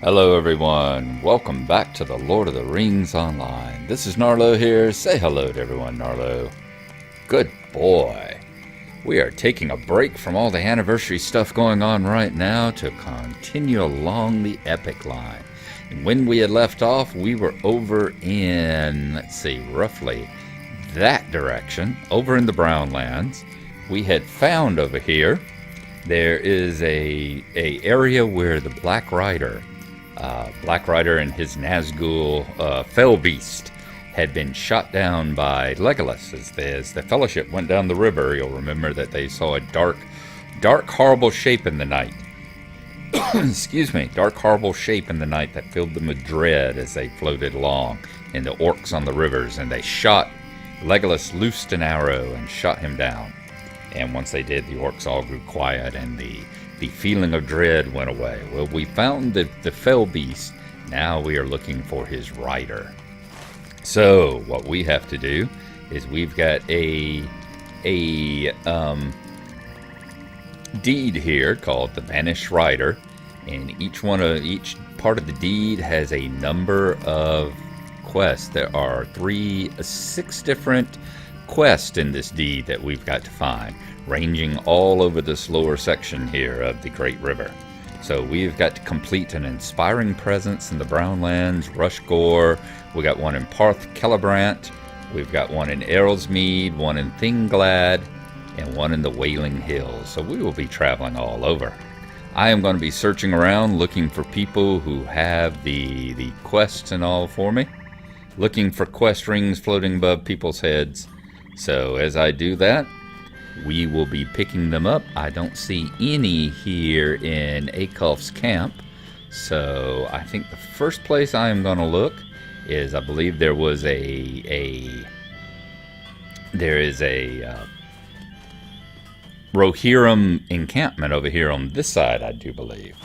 Hello everyone, welcome back to the Lord of the Rings Online. This is Gnarlo here. Say hello to everyone, Gnarlo. Good boy. We are taking a break from all the anniversary stuff going on right now to continue along the epic line. And when we had left off, we were over in, roughly that direction, over in the Brownlands. We had found over here, there is a area where the Black Rider and his Nazgul fell beast had been shot down by Legolas as the Fellowship went down the river. You'll remember that they saw a dark, horrible shape in the night. Excuse me, dark, horrible shape in the night that filled them with dread as they floated along, and the orcs on the rivers, and they shot Legolas, loosed an arrow and shot him down. And once they did, the orcs all grew quiet, and the feeling of dread went away. Well, we found the fell beast. Now we are looking for his rider. So what we have to do is we've got a deed here called the Vanished Rider, and each part of the deed has a number of quests. There are 6 different quests in this deed that we've got to find, ranging all over this lower section here of the Great River. So we've got to complete an Inspiring Presence in the Brownlands, Rushgore. We got one in Parth Celebrant. We've got one in Errolsmead, one in Thingglad, and one in the Wailing Hills. So we will be traveling all over. I am going to be searching around looking for people who have the quests and all for me, looking for quest rings floating above people's heads. So as I do that, we will be picking them up. I don't see any here in Acuff's camp, so I think the first place I am going to look is, I believe there was a Rohirrim encampment over here on this side, I do believe.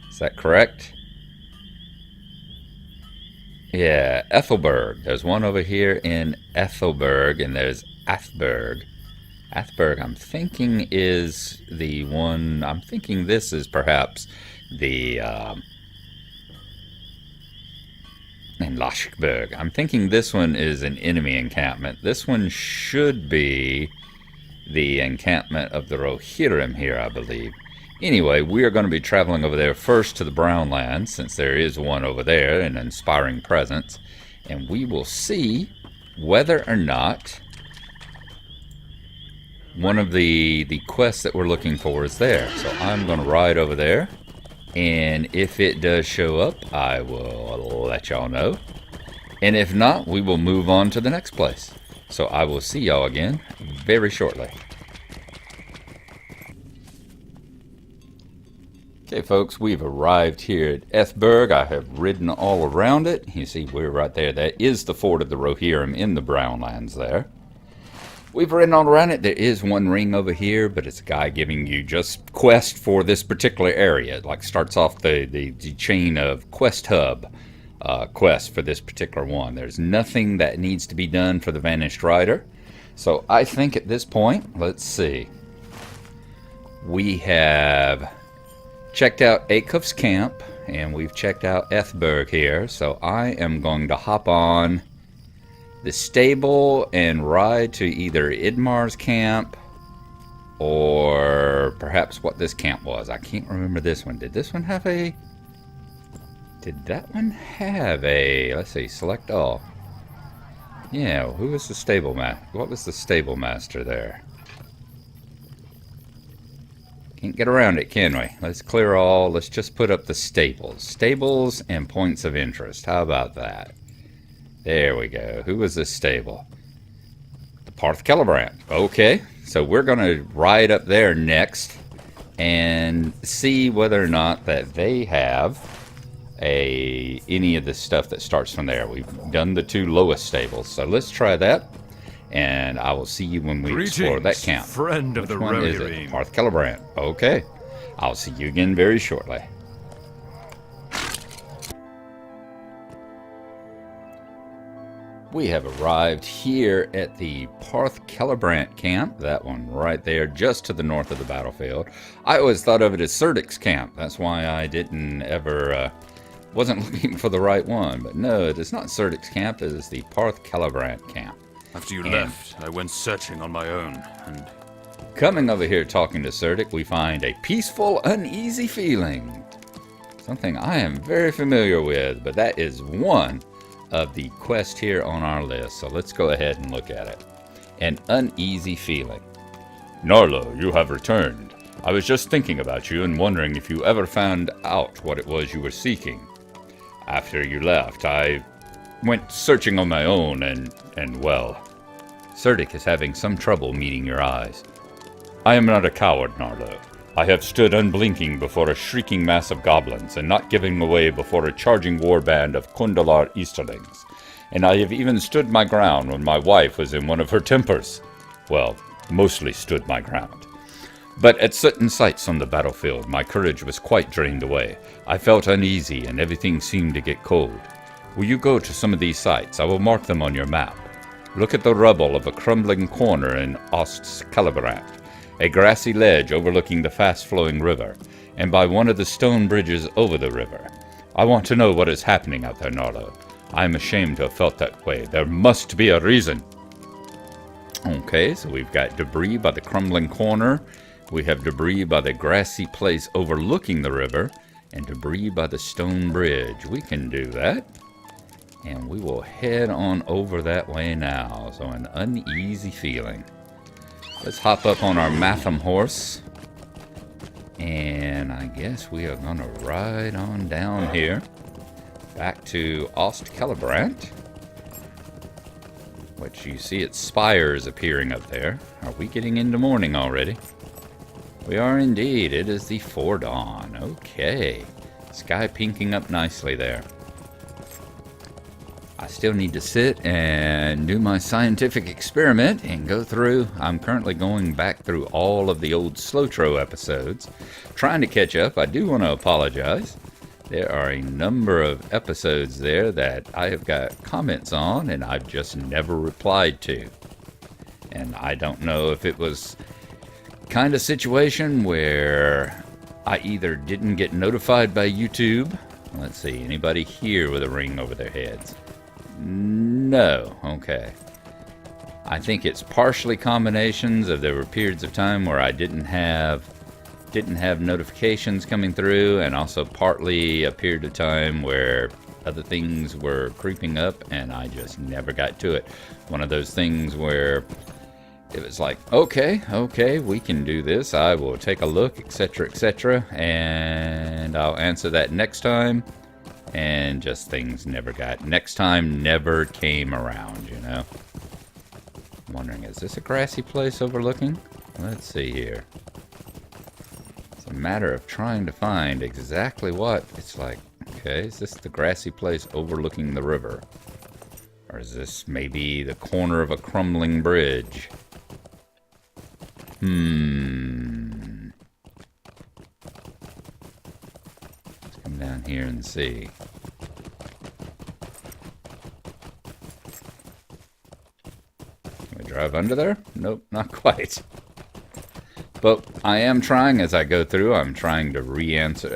Is that correct? Yeah, Ethelberg. There's one over here in Ethelberg, and there's Athberg. Athberg, I'm thinking, is the one. I'm thinking this is perhaps the and Lashberg. I'm thinking this one is an enemy encampment. This one should be the encampment of the Rohirrim here, I believe. Anyway, we are going to be traveling over there first to the Brownlands, since there is one over there, an Inspiring Presence, and we will see whether or not one of the quests that we're looking for is there. So I'm going to ride over there, and if it does show up, I will let y'all know. And if not, we will move on to the next place. So I will see y'all again very shortly. Okay, folks, we've arrived here at Ethberg. I have ridden all around it. You see, we're right there. That is the fort of the Rohirrim in the Brownlands there. We've ridden all around it. There is one ring over here, but it's a guy giving you just quest for this particular area. It like starts off the chain of quest hub quests for this particular one. There's nothing that needs to be done for the Vanished Rider. So I think at this point, let's see. We have checked out Acuff's camp, and we've checked out Ethberg here. So I am going to hop on the stable and ride to either Idmar's camp or perhaps what this camp was. I can't remember this one. Did this one have a... Did that one have a... Let's see, select all. Yeah, who was the stable master? What was the stable master there? Can't get around it, can we? Let's clear all. Let's just put up the stables. Stables and points of interest. How about that? There we go. Who was this stable? The Parth Celebrant. Okay, so we're going to ride up there next and see whether or not that they have any of the stuff that starts from there. We've done the 2 lowest stables, so let's try that, and I will see you when we explore that camp. Friend of Which the one is it? Rohirrim. Parth Celebrant. Okay, I'll see you again very shortly. We have arrived here at the Parth Celebrant camp, that one right there, just to the north of the battlefield. I always thought of it as Serdik's camp. That's why I didn't ever wasn't looking for the right one, but no, it is not Serdic's camp. It is the Parth Calibrant camp. After you left, I went searching on my own, and coming over here talking to Serdic, we find a peaceful, uneasy feeling. Something I am very familiar with, but that is one of the quests here on our list. So let's go ahead and look at it. An uneasy feeling. Gnarlo, you have returned. I was just thinking about you and wondering if you ever found out what it was you were seeking. After you left, I went searching on my own and well, Serdic is having some trouble meeting your eyes. I am not a coward, Gnarlo. I have stood unblinking before a shrieking mass of goblins and not giving away before a charging warband of Kundalar Easterlings. And I have even stood my ground when my wife was in one of her tempers. Well, mostly stood my ground. But at certain sights on the battlefield, my courage was quite drained away. I felt uneasy and everything seemed to get cold. Will you go to some of these sites? I will mark them on your map. Look at the rubble of a crumbling corner in Ost's Calibrant, a grassy ledge overlooking the fast-flowing river, and by one of the stone bridges over the river. I want to know what is happening out there, Gnarlo. I am ashamed to have felt that way. There must be a reason. Okay, so we've got debris by the crumbling corner. We have debris by the grassy place overlooking the river, and debris by the stone bridge. We can do that. And we will head on over that way now. So an uneasy feeling. Let's hop up on our Matham horse. And I guess we are going to ride on down here. Back to Ost Calibrant. Which you see its spires appearing up there. Are we getting into morning already? We are indeed. It is the foredawn. Okay. Sky pinking up nicely there. I still need to sit and do my scientific experiment and go through. I'm currently going back through all of the old LOTRO episodes, trying to catch up. I do want to apologize. There are a number of episodes there that I have got comments on and I've just never replied to. And I don't know if it was kind of situation where I either didn't get notified by YouTube. Let's see, anybody here with a ring over their heads? No. Okay. I think it's partially combinations of there were periods of time where I didn't have notifications coming through, and also partly a period of time where other things were creeping up and I just never got to it. One of those things where it was like, okay, we can do this. I will take a look, etc., and I'll answer that next time. And just things next time never came around, you know. I'm wondering, is this a grassy place overlooking? Let's see here. It's a matter of trying to find exactly what it's like. Okay, is this the grassy place overlooking the river? Or is this maybe the corner of a crumbling bridge? Let's come down here and see. Can we drive under there? Nope, not quite. But I am trying, as I go through, I'm trying to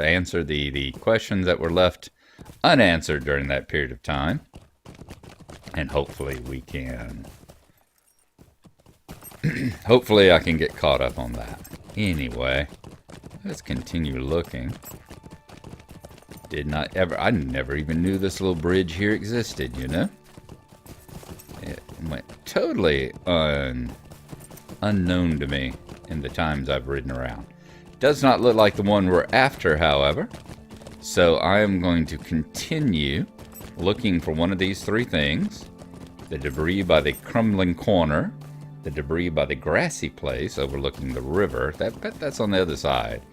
answer the questions that were left unanswered during that period of time. And hopefully we can... hopefully I can get caught up on that. Anyway, let's continue looking. I never even knew this little bridge here existed, you know? It went totally unknown to me in the times I've ridden around. Does not look like the one we're after, however. So I am going to continue looking for one of these three things. The debris by the crumbling corner. The debris by the grassy place overlooking the river. That's on the other side.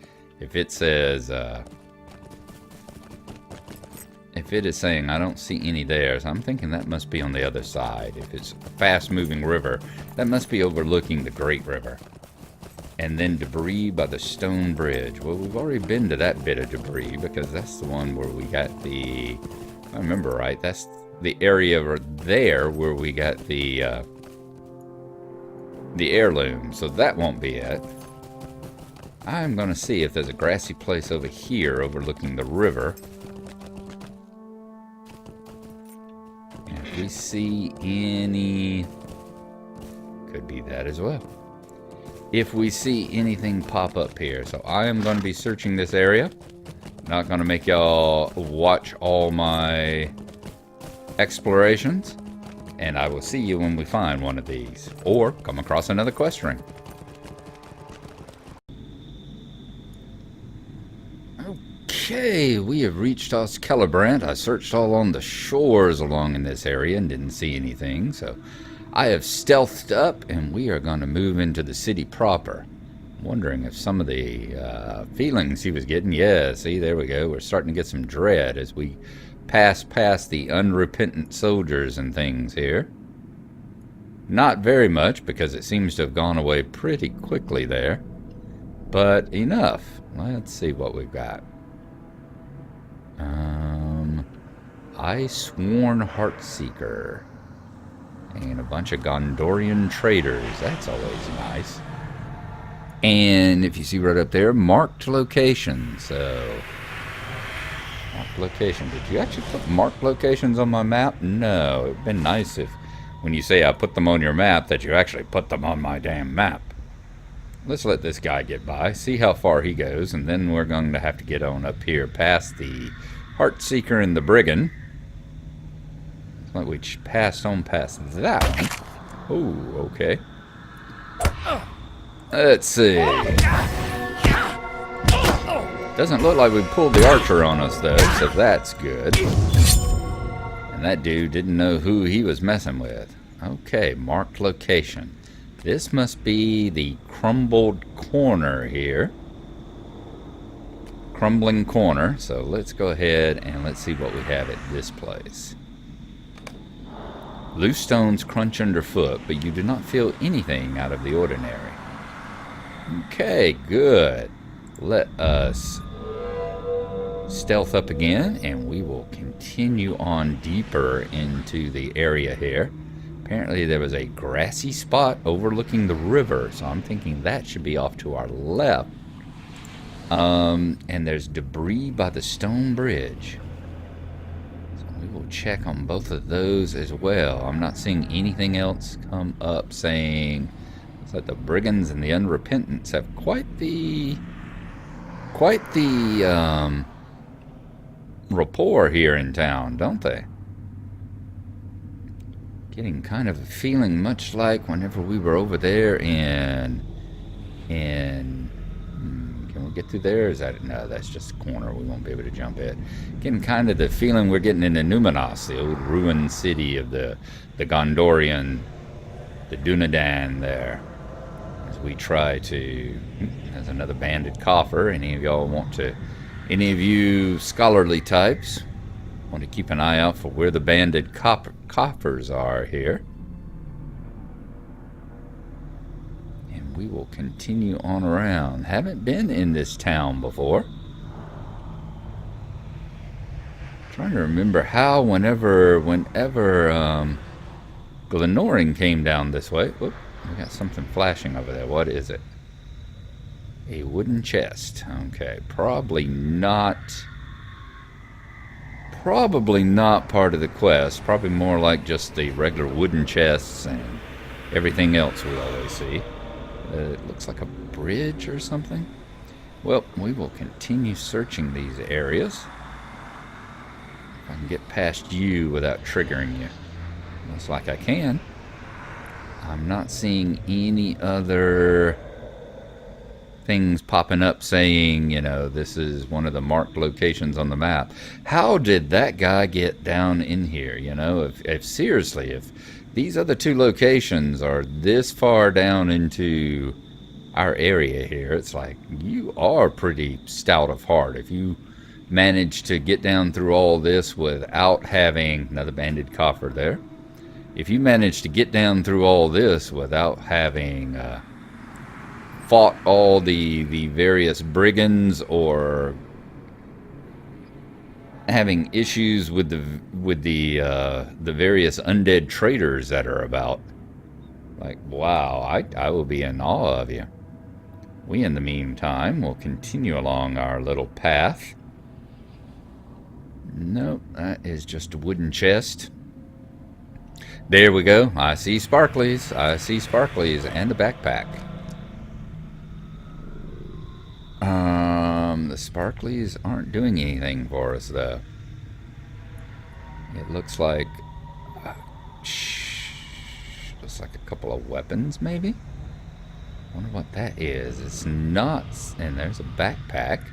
If it says... if it is saying I don't see any there, so I'm thinking that must be on the other side. If it's a fast-moving river, that must be overlooking the Great River. And then debris by the stone bridge. Well, we've already been to that bit of debris because that's the one where we got the... if I remember right, that's the area there where we got the heirloom. So that won't be it. I'm going to see if there's a grassy place over here overlooking the river. if we see any... Could be that as well. If we see anything pop up here. So I am going to be searching this area. Not going to make y'all watch all my explorations. And I will see you when we find one of these. Or come across another quest ring. Okay, we have reached Celebrant. I searched all on the shores along in this area and didn't see anything. So I have stealthed up and we are going to move into the city proper. I'm wondering if some of the feelings he was getting. Yeah, see, there we go. We're starting to get some dread as we pass past the unrepentant soldiers and things here. Not very much, because it seems to have gone away pretty quickly there. But enough. Let's see what we've got. Eye-sworn Heartseeker. And a bunch of Gondorian traders. That's always nice. And if you see right up there, marked locations. So... marked location. Did you actually put marked locations on my map? No. It'd been nice if, when you say I put them on your map, that you actually put them on my damn map. Let's let this guy get by, see how far he goes, and then we're going to have to get on up here past the Heartseeker and the Brigand. It's like we passed on past that one. Oh, okay. Let's see. Doesn't look like we pulled the archer on us, though, so that's good. And that dude didn't know who he was messing with. Okay, marked location. This must be the crumbled corner here. Crumbling corner. So let's go ahead and let's see what we have at this place. Loose stones crunch underfoot, but you do not feel anything out of the ordinary. Okay, good. Let us stealth up again, and we will continue on deeper into the area here. Apparently there was a grassy spot overlooking the river, so I'm thinking that should be off to our left. And there's debris by the stone bridge. So we will check on both of those as well. I'm not seeing anything else come up saying... Looks like the Brigands and the Unrepentants have quite the rapport here in town, don't they? Getting kind of a feeling much like whenever we were over there in can we get through there? Is that... no, that's just a corner we won't be able to jump it. Getting kind of the feeling we're getting into Numenos, the old ruined city of the Gondorian, the Dunedain there. As we try to... there's another banded coffer. Any of y'all want to... any of you scholarly types want to keep an eye out for where the banded coffers are here. And we will continue on around. Haven't been in this town before. Trying to remember how whenever Glenoring came down this way. Whoop, we got something flashing over there. What is it? A wooden chest. Okay, probably not part of the quest. Probably more like just the regular wooden chests and everything else we always see. It looks like a bridge or something. Well, we will continue searching these areas. If I can get past you without triggering you. Looks like I can. I'm not seeing any other things popping up saying, you know, this is one of the marked locations on the map. How did that guy get down in here? You know, if seriously, if these other two locations are this far down into our area here, it's like you are pretty stout of heart. If you manage to get down through all this without having another banded coffer there, if you manage to get down through all this without having fought all the various brigands or having issues with the various undead traders that are about, like, wow, I will be in awe of you. We, in the meantime, will continue along our little path. Nope, that is just a wooden chest. There we go. I see sparklies. I see sparklies and a backpack. The sparklies aren't doing anything for us, though. It looks like... looks like a couple of weapons, maybe? Wonder what that is. It's nuts. And there's a backpack.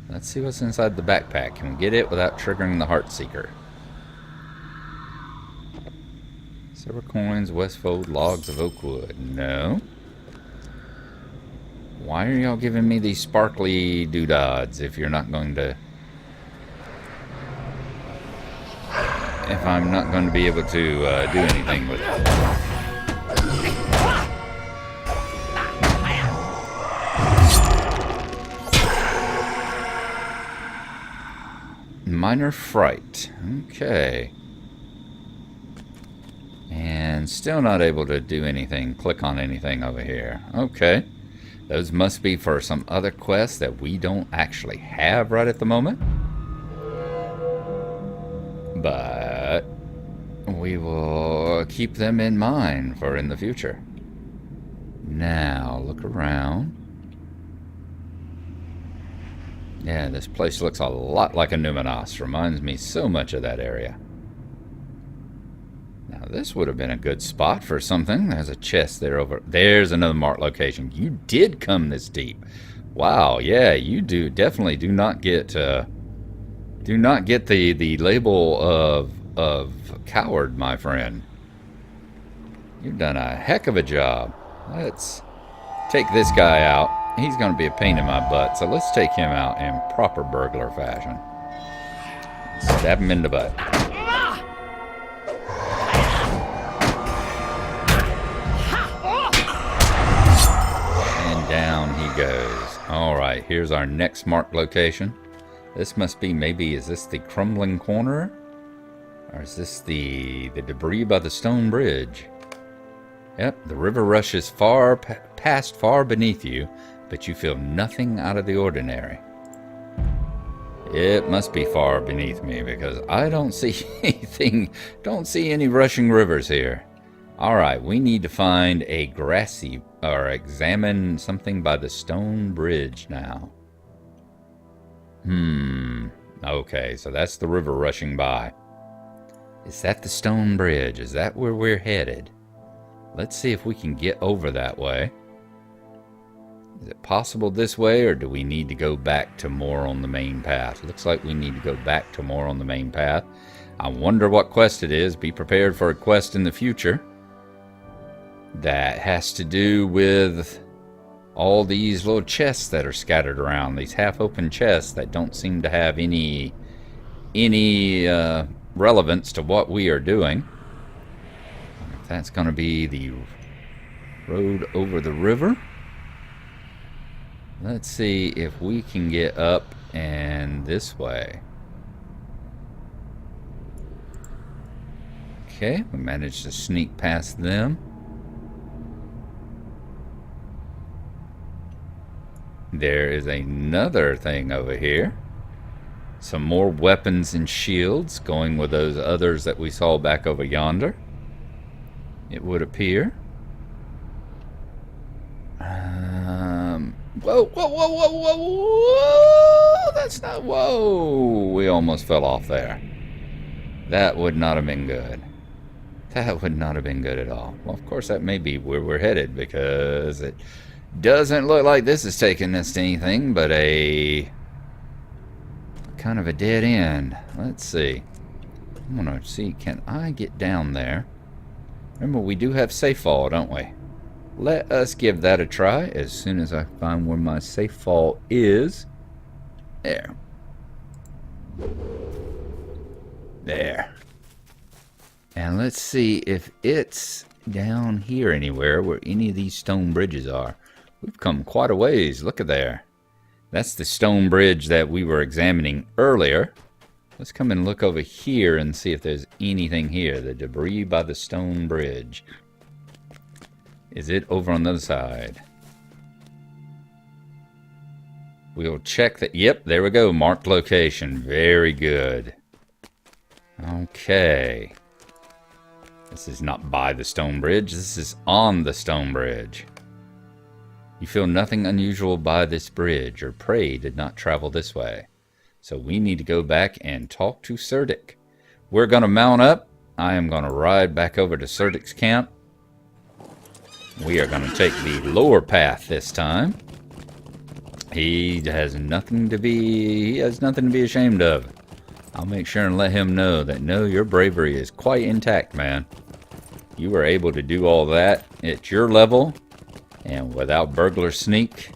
Let's see what's inside the backpack. Can we get it without triggering the Heartseeker? Silver coins, Westfold, logs of oak wood. No. Why are y'all giving me these sparkly doodads if you're not going to... if I'm not going to be able to do anything with it? Minor fright. Okay. And still not able to do anything. Click on anything over here. Okay. Those must be for some other quests that we don't actually have right at the moment. But we will keep them in mind for in the future. Now, look around. Yeah, this place looks a lot like a Numenos. Reminds me so much of that area. Now, this would have been a good spot for something. There's a chest there over... There's another marked location. You did come this deep. Wow, yeah, you do. Definitely do not get... do not get the label of coward, my friend. You've done a heck of a job. Let's take this guy out. He's going to be a pain in my butt, so let's take him out in proper burglar fashion. Stab him in the butt. And down he goes. Alright, here's our next marked location. This must be, maybe, is this the crumbling corner? Or is this the debris by the stone bridge? Yep, the river rushes far past far beneath you, but you feel nothing out of the ordinary. It must be far beneath me, because I don't see anything, don't see any rushing rivers here. Alright, we need to find a grassy, or examine something by the stone bridge now. Okay, so that's the river rushing by. Is that the stone bridge? Is that where we're headed? Let's see if we can get over that way. Is it possible this way, or do we need to go back to more on the main path? Looks like we need to go back to more on the main path. I wonder what quest it is. Be prepared for a quest in the future that has to do with all these little chests that are scattered around. These half-open chests that don't seem to have any relevance to what we are doing. If that's going to be the road over the river. Let's see if we can get up and this way. Okay, we managed to sneak past them. There is another thing over here. Some more weapons and shields going with those others that we saw back over yonder. It would appear. Whoa, whoa, whoa, whoa, whoa, whoa! That's not... Whoa! We almost fell off there. That would not have been good. That would not have been good at all. Well, of course, that may be where we're headed, because it doesn't look like this is taking us to anything but a... kind of a dead end. Let's see. I'm going to see, can I get down there? Remember, we do have safe fall, don't we? Let us give that a try as soon as I find where my safe fall is. There. There. And let's see if it's down here anywhere where any of these stone bridges are. We've come quite a ways. Look at there. That's the stone bridge that we were examining earlier. Let's come and look over here and see if there's anything here. The debris by the stone bridge. Is it over on the other side? We'll check that. Yep, there we go. Marked location. Very good. Okay. This is not by the stone bridge. This is on the stone bridge. You feel nothing unusual by this bridge. Your prey did not travel this way. So we need to go back and talk to Cerdic. We're going to mount up. I am going to ride back over to Cerdic's camp. We are going to take the lower path this time. He has nothing to be ashamed of. I'll make sure and let him know that no, your bravery is quite intact, man. You were able to do all that at your level, and without burglar sneak,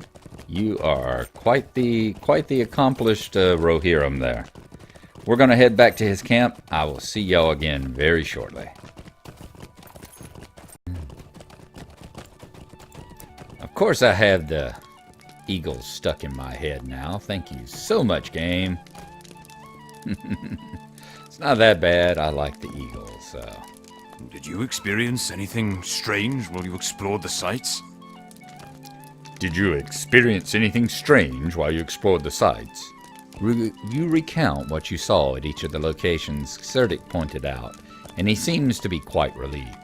you are quite the accomplished Rohirrim there. We're gonna head back to his camp. I will see y'all again very shortly. Of course, I have the eagles stuck in my head now. Thank you so much, game. It's not that bad. I like the eagles, so. Did you experience anything strange while you explored the sites? Did you experience anything strange while you explored the sites? You recount what you saw at each of the locations Cerdic pointed out, and he seems to be quite relieved.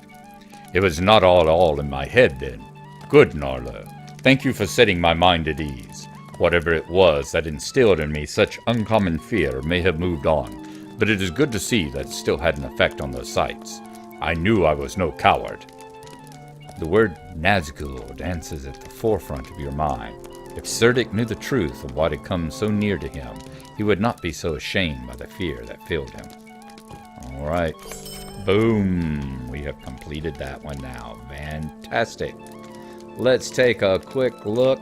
It was not all in my head then. Good, Gnarlo. Thank you for setting my mind at ease. Whatever it was that instilled in me such uncommon fear may have moved on, but it is good to see that it still had an effect on those sights. I knew I was no coward. The word Nazgul dances at the forefront of your mind. If Cerdic knew the truth of what had come so near to him, he would not be so ashamed by the fear that filled him. All right. Boom. We have completed that one now. Fantastic. Let's take a quick look.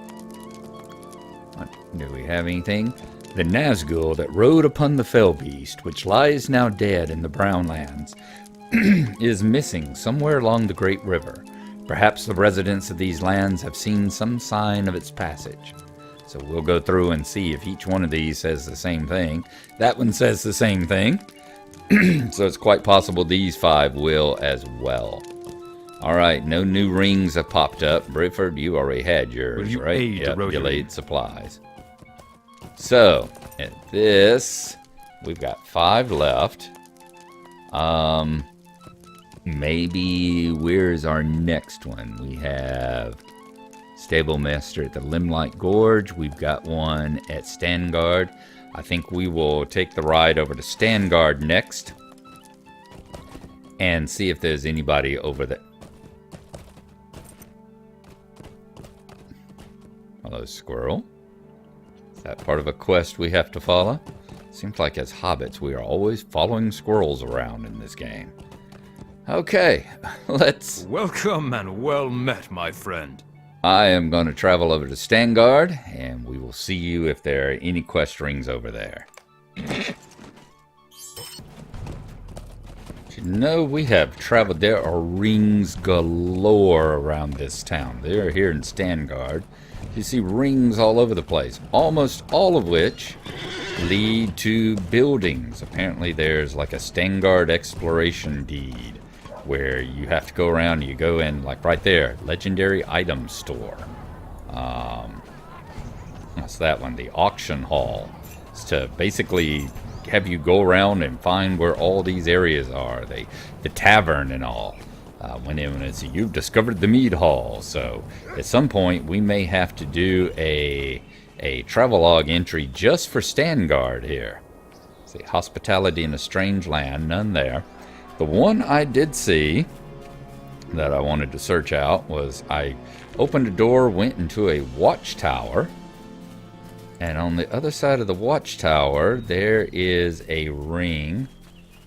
Do we have anything? The Nazgul that rode upon the fell beast, which lies now dead in the Brown Lands, is missing somewhere along the Great River. Perhaps the residents of these lands have seen some sign of its passage. So we'll go through and see if each one of these says the same thing. That one says the same thing. So it's quite possible these 5 will as well. All right, no new rings have popped up. Brifford, you already had yours, right? Yep, you laid supplies. So, at this, we've got 5 left. Maybe, where's our next one? We have Stable Master at the Limelight Gorge. We've got one at Stangard. I think we will take the ride over to Stangard next and see if there's anybody over there. Hello, squirrel. Is that part of a quest we have to follow? Seems like as hobbits, we are always following squirrels around in this game. Okay, let's... Welcome and well met, my friend. I am going to travel over to Stangard, and we will see you if there are any quest rings over there. You know, we have traveled. There are rings galore around this town. They are here in Stangard. You see rings all over the place, almost all of which lead to buildings. Apparently there's like a Stangard exploration deed where you have to go around, you go in, like right there, legendary item store. That's that one, the auction hall. It's to basically have you go around and find where all these areas are, the tavern and all. When it's you've discovered the mead hall, so at some point we may have to do a travelogue entry just for Stangard here. See, hospitality in a strange land, none there. The one I did see that I wanted to search out was I opened a door, went into a watchtower, and on the other side of the watchtower there is a ring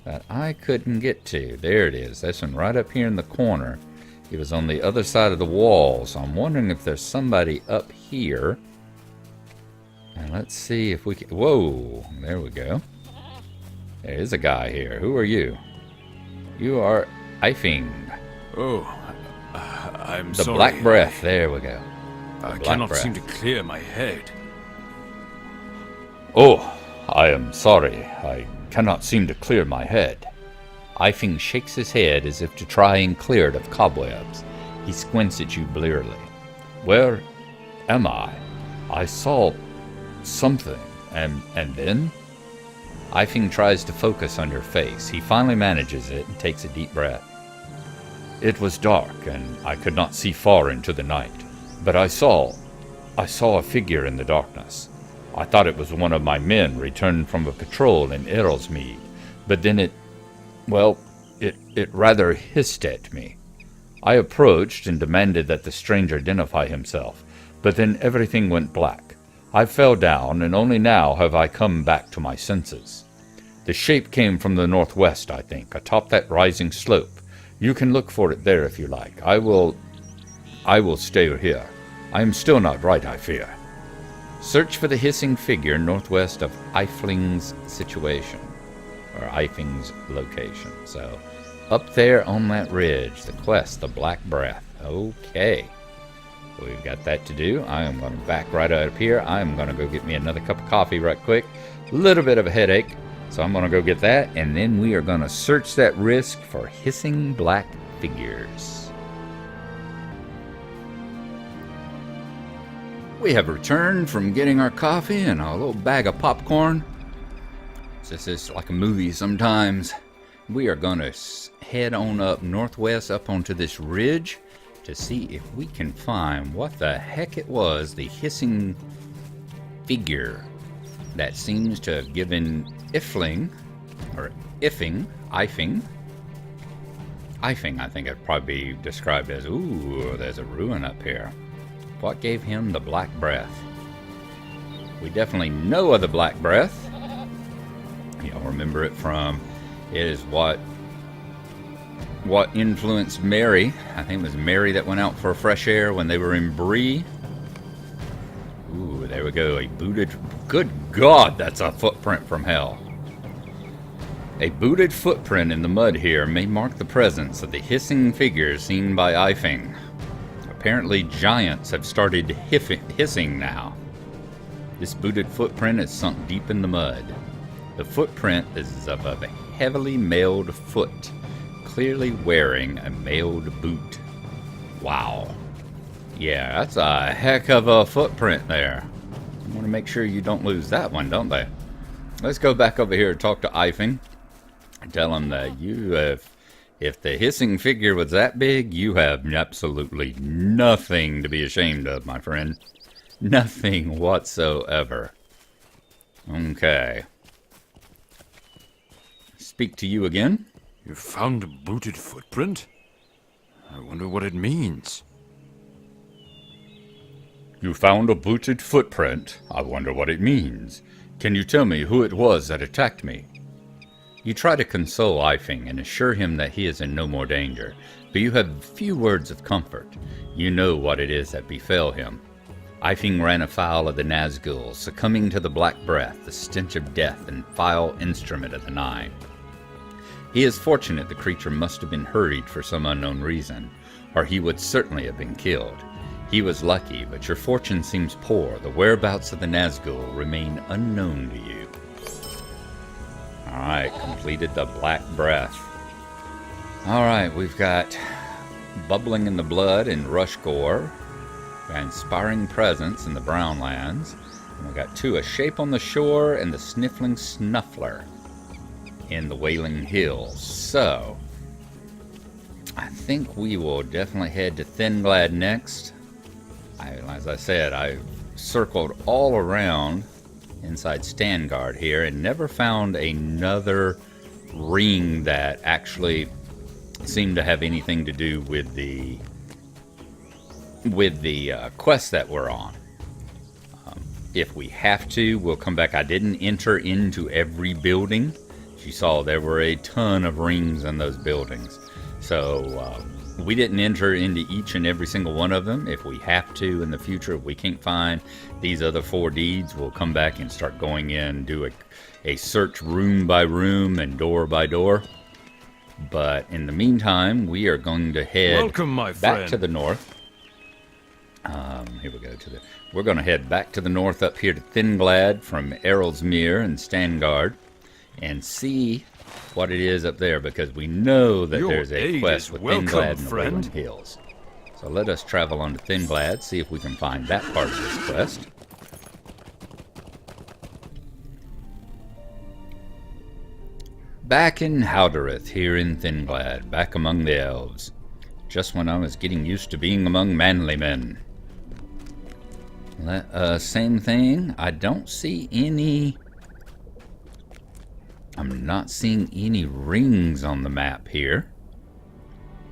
that I couldn't get to. There it is. That's one right up here in the corner. It was on the other side of the wall, so I'm wondering if there's somebody up here. And let's see if we can... Whoa, there we go. There is a guy here. Who are you? You are Hoofing. Oh, I'm the sorry. Black Breath. There we go. I cannot seem to clear my head. Oh, I am sorry. I cannot seem to clear my head. Hoofing shakes his head as if to try and clear it of cobwebs. He squints at you blearily. Where am I? I saw something, and then? Ifing tries to focus on your face. He finally manages it and takes a deep breath. It was dark, and I could not see far into the night, but I saw a figure in the darkness. I thought it was one of my men returned from a patrol in Errolsmead, but then it rather hissed at me. I approached and demanded that the stranger identify himself, but then everything went black. I fell down, and only now have I come back to my senses. The shape came from the northwest, I think, atop that rising slope. You can look for it there if you like. I will stay here. I am still not right, I fear. Search for the hissing figure northwest of Eifling's situation, or Eifling's location. So, up there on that ridge, the quest, the Black Breath. Okay. We've got that to do. I am going to back right up here. I am going to go get me another cup of coffee right quick. A little bit of a headache. So I'm going to go get that, and then we are going to search that risk for hissing black figures. We have returned from getting our coffee and a little bag of popcorn. This is like a movie sometimes. We are going to head on up northwest up onto this ridge to see if we can find what the heck it was, the hissing figure that seems to have given Ifing, I think it'd probably be described as, ooh, there's a ruin up here. What gave him the Black Breath? We definitely know of the Black Breath. Y'all remember it from, it is what influenced Mary. I think it was Mary that went out for fresh air when they were in Bree. Ooh, there we go, a booted, good God, that's a footprint from hell. A booted footprint in the mud here may mark the presence of the hissing figure seen by Ifing. Apparently giants have started hissing now. This booted footprint is sunk deep in the mud. The footprint is of a heavily mailed foot, clearly wearing a mailed boot. Wow. Yeah, that's a heck of a footprint there. I want to make sure you don't lose that one, don't they? Let's go back over here and talk to Ifing. Tell him that if the hissing figure was that big, you have absolutely nothing to be ashamed of, my friend. Nothing whatsoever. Okay. Speak to you again. You found a booted footprint? I wonder what it means. You found a booted footprint? I wonder what it means. Can you tell me who it was that attacked me? You try to console Ifing and assure him that he is in no more danger, but you have few words of comfort. You know what it is that befell him. Ifing ran afoul of the Nazgul, succumbing to the Black Breath, the stench of death and foul instrument of the Nine. He is fortunate the creature must have been hurried for some unknown reason, or he would certainly have been killed. He was lucky, but your fortune seems poor. The whereabouts of the Nazgul remain unknown to you. Alright, completed the Black Breath. Alright, we've got Bubbling in the Blood in Rushgore, Inspiring Presence in the Brownlands, and we've got two, A Shape on the Shore and the Sniffling Snuffler in the Wailing Hills. So, I think we will definitely head to Thinglad next. As I said, I circled all around inside Standgard here and never found another ring that actually seemed to have anything to do with the quest that we're on. If we have to, we'll come back. I didn't enter into every building. As you saw, there were a ton of rings in those buildings. So we didn't enter into each and every single one of them. If we have to in the future, if we can't find these other 4 deeds, we'll come back and start going in, do a search room by room and door by door. But in the meantime, we are going to head back to the north. Here we go we're going to head back to the north up here to Thinglad from Errolsmere and Standgard and see what it is up there, because we know that there's a quest with Thinglad and the Wailing Hills. So let us travel on to Thinglad, see if we can find that part of this quest. Back in Haldereth, here in Thinglad, back among the elves. Just when I was getting used to being among manly men. Same thing. I don't see any... I'm not seeing any rings on the map here.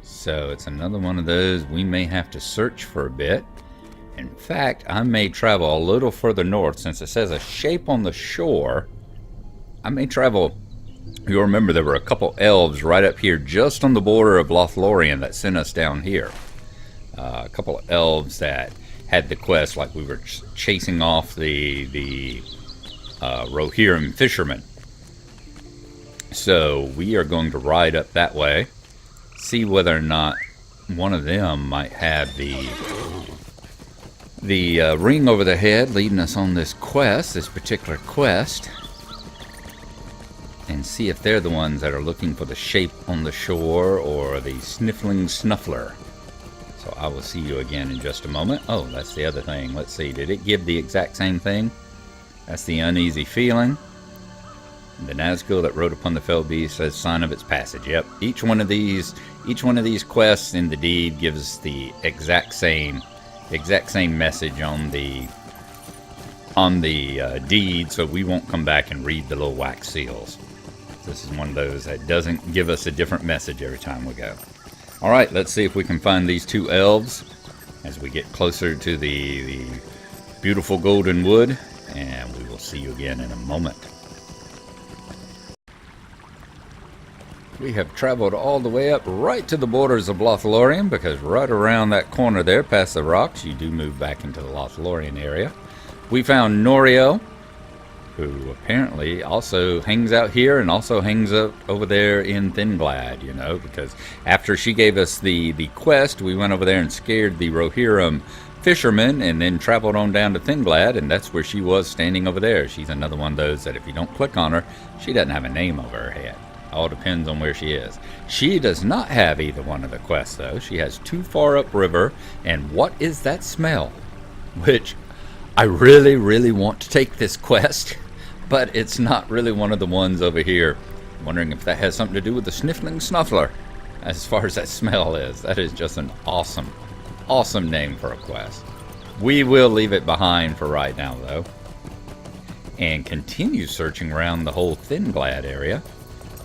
So it's another one of those we may have to search for a bit. In fact, I may travel a little further north since it says a shape on the shore. I may travel... You'll remember there were a couple elves right up here just on the border of Lothlorien that sent us down here. A couple of elves that had the quest, like we were chasing off the Rohirrim fishermen. So we are going to ride up that way, see whether or not one of them might have the ring over their head leading us on this quest, this particular quest. And see if they're the ones that are looking for the shape on the shore or the sniffling snuffler. So I will see you again in just a moment. Oh, that's the other thing. Let's see. Did it give the exact same thing? That's the uneasy feeling. The Nazgul that rode upon the fell beast says sign of its passage. Yep. Each one of these quests in the deed gives the exact same message on the deed, so we won't come back and read the little wax seals. This is one of those that doesn't give us a different message every time we go. Alright, let's see if we can find these two elves as we get closer to the beautiful golden wood, and we will see you again in a moment. We have traveled all the way up right to the borders of Lothlorien, because right around that corner there, past the rocks, you do move back into the Lothlorien area. We found Norio, who apparently also hangs out here and also hangs out over there in Thinglad, you know, because after she gave us the quest, we went over there and scared the Rohirrim fishermen and then traveled on down to Thinglad, and that's where she was standing over there. She's another one of those that if you don't click on her, she doesn't have a name over her head. All depends on where she is. She does not have either one of the quests, though. She has Too Far Upriver and What Is That Smell? Which I really, really want to take this quest, but it's not really one of the ones over here. I'm wondering if that has something to do with the sniffling snuffler, as far as that smell is. That is just an awesome, awesome name for a quest. We will leave it behind for right now, though, and continue searching around the whole Thinglad area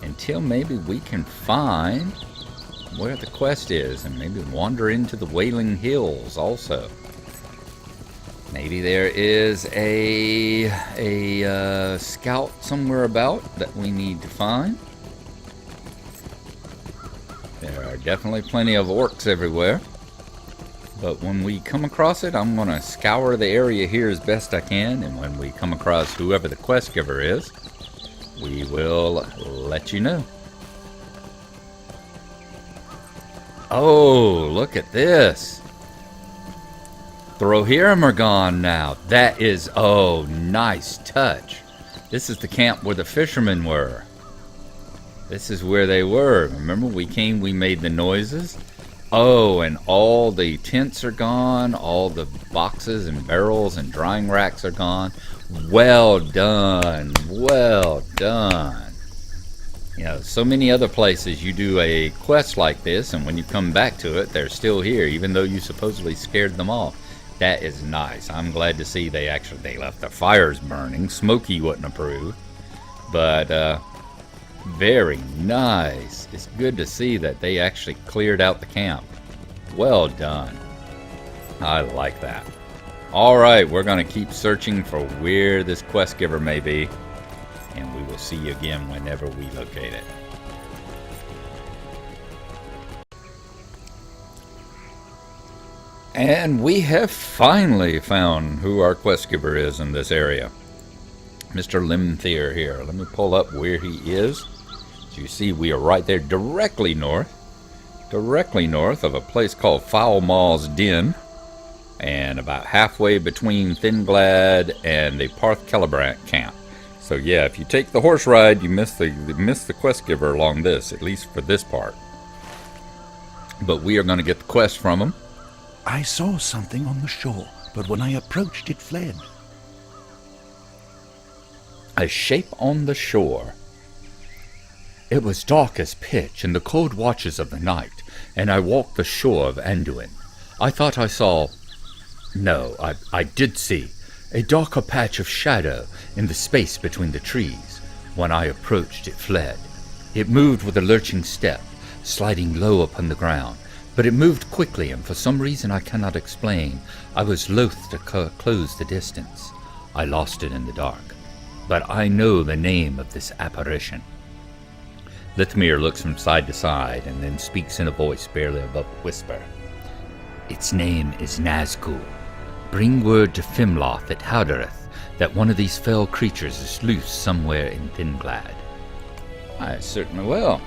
until maybe we can find where the quest is, and maybe wander into the Wailing Hills also. Maybe there is a scout somewhere about that we need to find. There are definitely plenty of orcs everywhere. But when we come across it, I'm going to scour the area here as best I can. And when we come across whoever the quest giver is, we will let you know. Oh, look at this. The Rohirrim are gone now. That is, oh, nice touch. This is the camp where the fishermen were. This is where they were. Remember, we came, we made the noises. Oh, and all the tents are gone. All the boxes and barrels and drying racks are gone. Well done. Well done. You know, so many other places you do a quest like this, and when you come back to it, they're still here, even though you supposedly scared them off. That is nice. I'm glad to see they left the fires burning. Smokey wouldn't approve. But very nice. It's good to see that they actually cleared out the camp. Well done. I like that. Alright, we're going to keep searching for where this quest giver may be. And we will see you again whenever we locate it. And we have finally found who our quest giver is in this area. Mr. Limthir here. Let me pull up where he is. As you see, we are right there directly north of a place called Foul Maw's Den, and about halfway between Thinglad and the Parth Celebrant camp. So yeah, if you take the horse ride, you miss the quest giver along this, at least for this part. But we are going to get the quest from him. I saw something on the shore, but when I approached it fled. A shape on the shore. It was dark as pitch in the cold watches of the night, and I walked the shore of Anduin. I thought I saw... No, I did see a darker patch of shadow in the space between the trees. When I approached, it fled. It moved with a lurching step, sliding low upon the ground, but it moved quickly, and for some reason I cannot explain, I was loath to close the distance. I lost it in the dark. But I know the name of this apparition. Lithmir looks from side to side and then speaks in a voice barely above a whisper. Its name is Nazgul. Bring word to Fimloth at Howdereth that one of these fell creatures is loose somewhere in Thinglad. I certainly will.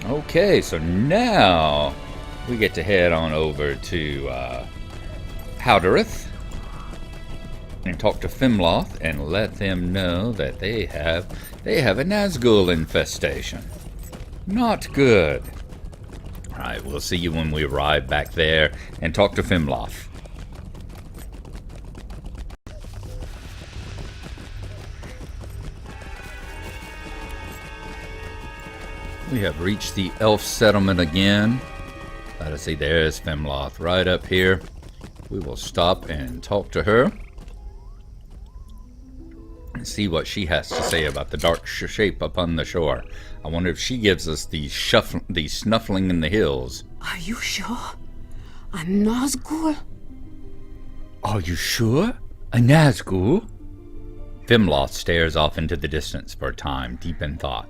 Okay, so now we get to head on over to Howdereth and talk to Fimloth and let them know that they have a Nazgul infestation. Not good. Alright, we'll see you when we arrive back there and talk to Fimloth. We have reached the elf settlement again. Let us see, there's Fimloth right up here. We will stop and talk to her and see what she has to say about the dark shape upon the shore. I wonder if she gives us the snuffling in the hills. Are you sure? A Nazgul? Are you sure? A Nazgul? Fimloth stares off into the distance for a time, deep in thought.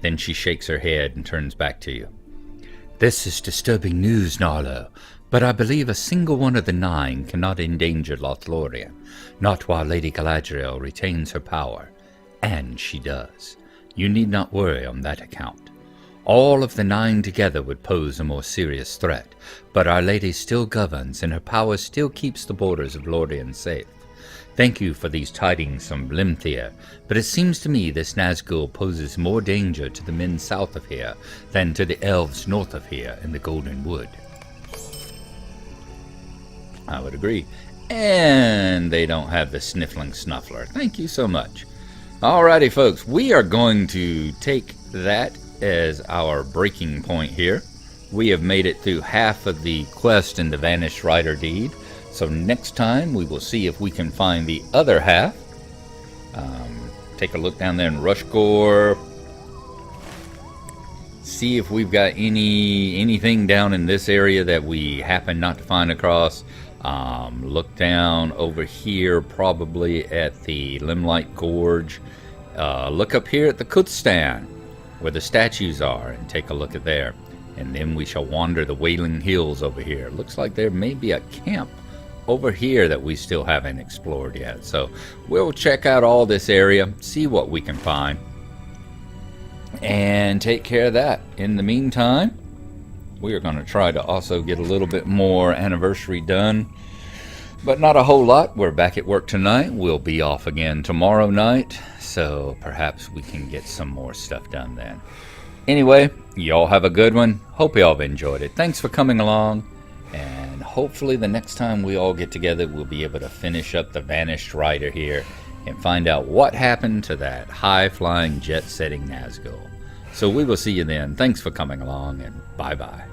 Then she shakes her head and turns back to you. This is disturbing news, Gnarlo, but I believe a single one of the 9 cannot endanger Lothlorien, not while Lady Galadriel retains her power. And she does. You need not worry on that account. All of the 9 together would pose a more serious threat, but Our Lady still governs, and her power still keeps the borders of Lorien safe. Thank you for these tidings from Limthir, but it seems to me this Nazgul poses more danger to the men south of here than to the elves north of here in the Golden Wood. I would agree. And they don't have the sniffling snuffler. Thank you so much. Alrighty, folks, we are going to take that as our breaking point here. We have made it through half of the quest in the Vanished Rider deed. So next time we will see if we can find the other half. Take a look down there in Rushgore. See if we've got anything down in this area that we happen not to find across. Look down over here, probably at the Limelight Gorge. Look up here at the Kutstan, where the statues are, and take a look at there. And then we shall wander the Wailing Hills over here. Looks like there may be a camp over here that we still haven't explored yet. So we'll check out all this area, see what we can find, and take care of that. In the meantime, we are going to try to also get a little bit more anniversary done, but not a whole lot. We're back at work tonight. We'll be off again tomorrow night, so perhaps we can get some more stuff done then. Anyway, y'all have a good one. Hope y'all have enjoyed it. Thanks for coming along, and hopefully the next time we all get together, we'll be able to finish up the Vanished Rider here and find out what happened to that high-flying, jet-setting Nazgul. So we will see you then. Thanks for coming along, and bye-bye.